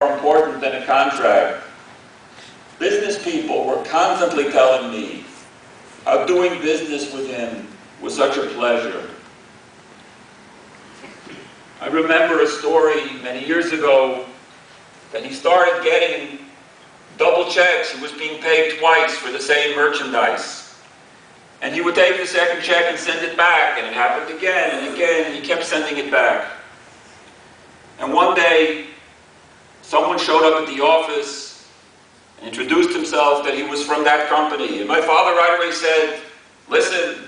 more important than a contract. Business people were constantly telling me how doing business with him was such a pleasure. I remember a story many years ago that he started getting double checks. He was being paid twice for the same merchandise. And he would take the second check and send it back, and it happened again and again, and he kept sending it back. And one day, someone showed up at the office and introduced himself that he was from that company. And my father right away said, "Listen,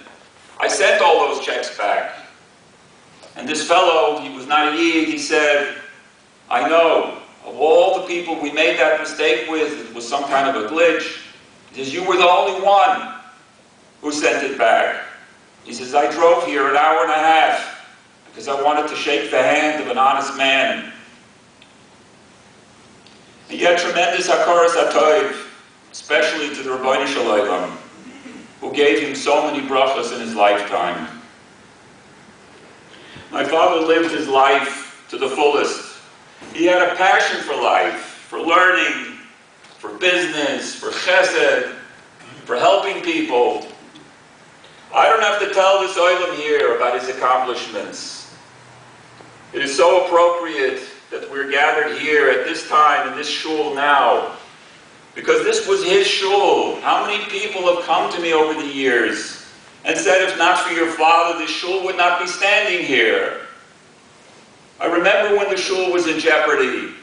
I sent all those checks back." And this fellow, he was not a Yid, he said, "I know, of all the people we made that mistake with, it was some kind of a glitch. He says, you were the only one who sent it back." He says, "I drove here an hour and a half because I wanted to shake the hand of an honest man." He had tremendous hakaras hatoiv, especially to the Rabbeinu Shalom, who gave him so many brachas in his lifetime. My father lived his life to the fullest. He had a passion for life, for learning, for business, for chesed, for helping people. I don't have to tell this oilam here about his accomplishments. It is so appropriate that we're gathered here at this time in this shul now, because this was his shul. How many people have come to me over the years and said, if not for your father, this shul would not be standing here. I remember when the shul was in jeopardy.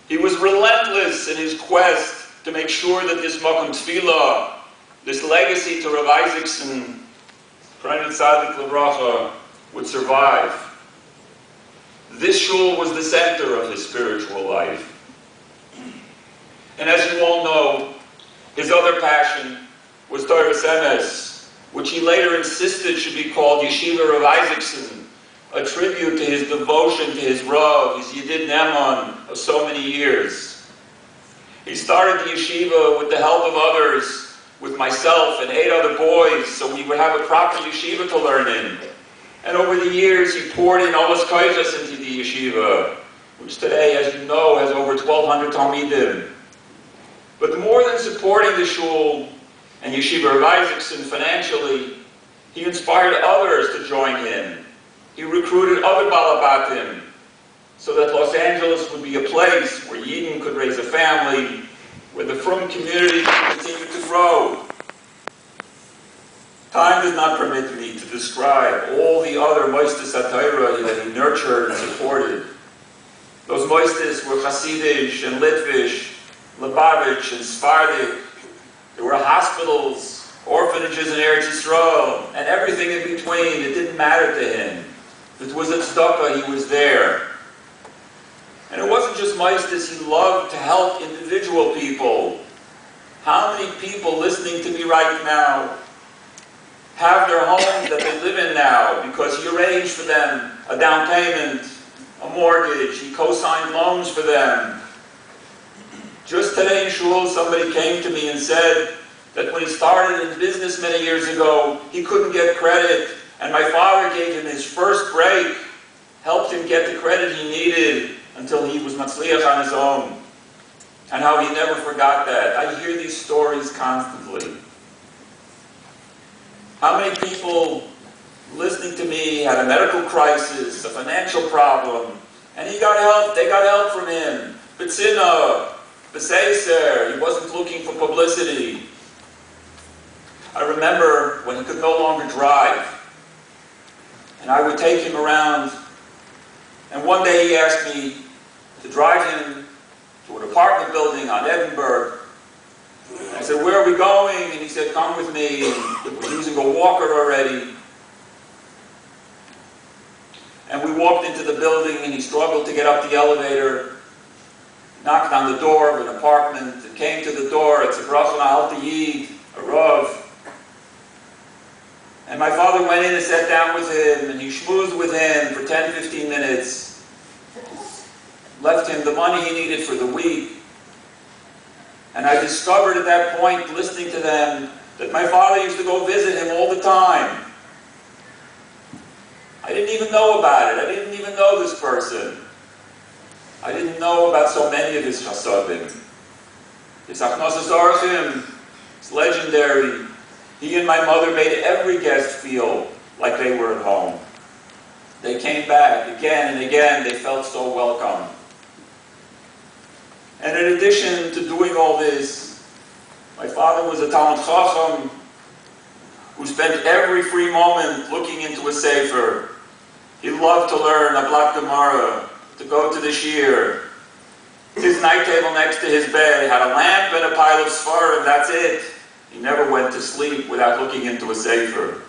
He was relentless in his quest to make sure that this Makom Tefillah, this legacy to Rav Isaacson, Pranit Tzadik L'Bracha, would survive. This shul was the center of his spiritual life. And as you all know, his other passion was Torah Semes, which he later insisted should be called Yeshiva Rav Isaacson, a tribute to his devotion to his Rav, his Yedid Neman of so many years. He started the yeshiva with the help of others, with myself and 8 other boys, so we would have a proper yeshiva to learn in. And over the years, he poured in all his koiches into the yeshiva, which today, as you know, has over 1,200 talmidim. But more than supporting the shul and Yeshiva Rav Isaacson financially, he inspired others to join him. He recruited other balabatim so that Los Angeles would be a place where Yidden could raise a family, where the frum community could continue to grow. Time does not permit me to describe all the other moistus HaTorah that he nurtured and supported. Those moistus were Hasidish and Litvish, Lubavitch and Sephardic. There were hospitals, orphanages in Eretz Yisrael, and everything in between. It didn't matter to him. If it was a tzedakah, he was there. And it wasn't just moistus, he loved to help individual people. How many people listening to me right now have their homes that they live in now because he arranged for them a down payment, a mortgage, he co-signed loans for them. Just today in shul, somebody came to me and said that when he started in business many years ago, he couldn't get credit, and my father gave him his first break, helped him get the credit he needed until he was matzliach on his own, and how he never forgot that. I hear these stories constantly. How many people listening to me had a medical crisis, a financial problem, and he got help, they got help from him. B'tzina, b'seiser, he wasn't looking for publicity. I remember when he could no longer drive, and I would take him around, and one day he asked me to drive him to an apartment building on Edinburgh. I said, "Where are we going?" And he said, "Come with me." And we're using a walker already. And we walked into the building, and he struggled to get up the elevator, knocked on the door of an apartment, and came to the door. It's a bracha al Yid, a Rav. And my father went in and sat down with him, and he schmoozed with him for 10, 15 minutes. Left him the money he needed for the week. And I discovered at that point, listening to them, that my father used to go visit him all the time. I didn't even know about it. I didn't even know this person. I didn't know about so many of his chasadim. His achnosas orchim is legendary. He and my mother made every guest feel like they were at home. They came back again and again. They felt so welcome. And in addition to doing all this, my father was a Talmid Chacham who spent every free moment looking into a sefer. He loved to learn a Blat Gemara, to go to the shir. His night table next to his bed had a lamp and a pile of sfar, and that's it. He never went to sleep without looking into a sefer.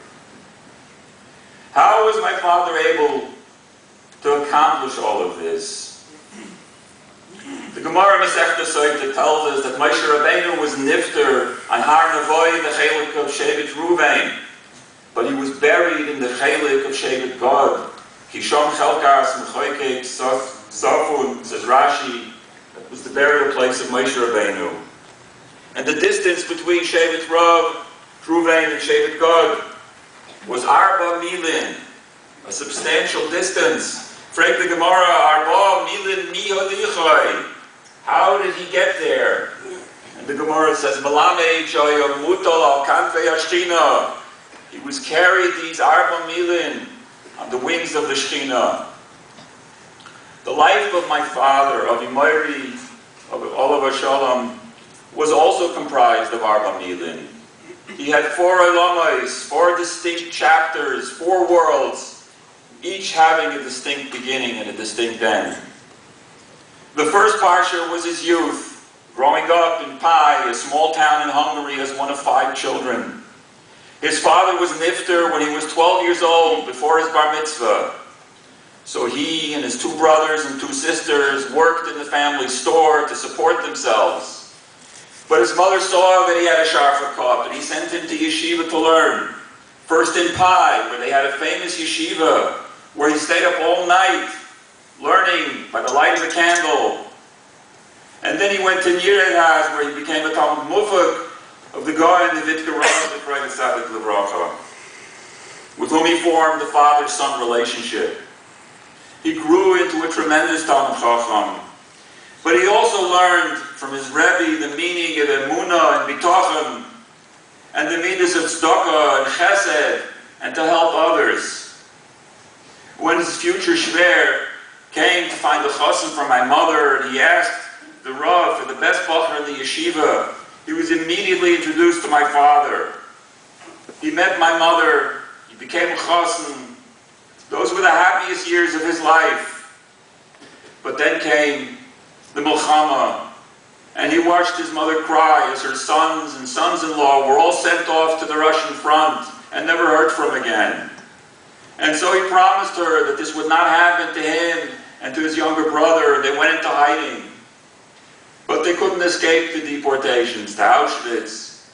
How was my father able to accomplish all of this? The Gemara Masechta Sotah tells us that Moshe Rabbeinu was nifter on Har Nevoy, the chelik of Shevet Ruvain, but he was buried in the chelik of Shevet Gad. Kishon Chelkas Mechoykek Safun, says Rashi, that was the burial place of Moshe Rabbeinu. And the distance between Shevet Rav, Ruvain, and Shevet Gad was Arba Milin, a substantial distance. Frank the Gemara, Arba Milin Mihodichai. How did he get there? And the Gemara says, Malame Joyam Mutal al Kanfei Ashkina. He was carried these Arba Milin on the wings of the Shekhinah. The life of my father, of Imayri, of Olav Shalom, was also comprised of Arba Milin. He had 4 olamayos, 4 distinct chapters, 4 worlds, each having a distinct beginning and a distinct end. The first parsha was his youth, growing up in Pai, a small town in Hungary, as one of 5 children. His father was nifter when he was 12 years old, before his bar mitzvah. So he and his 2 brothers and 2 sisters worked in the family store to support themselves. But his mother saw that he had a sharfa cup, and he sent him to yeshiva to learn. First in Pai, where they had a famous yeshiva, where he stayed up all night, learning by the light of a candle. And then he went to Nirehaz, where he became a Talmud Mufak of the Gaon the Vitka Rav, the Kroy Tzadik Livracha, with whom he formed the father-son relationship. He grew into a tremendous Talmud Chacham. But he also learned from his Rebbe the meaning of Emunah and Bitachon, and the midas of Tzedakah and Chesed, and to help others. When his future Shver came to find a chassan for my mother, and he asked the Rav for the best bacher in the yeshiva, he was immediately introduced to my father. He met my mother, he became a chassan. Those were the happiest years of his life. But then came the Milchama, and he watched his mother cry as her sons and sons-in-law were all sent off to the Russian front and never heard from again. And so he promised her that this would not happen to him and to his younger brother, and they went into hiding. But they couldn't escape the deportations to Auschwitz,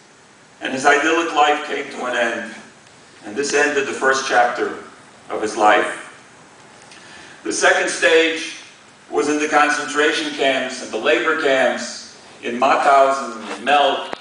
and his idyllic life came to an end. And this ended the first chapter of his life. The second stage was in the concentration camps and the labor camps in Mauthausen, in Melk,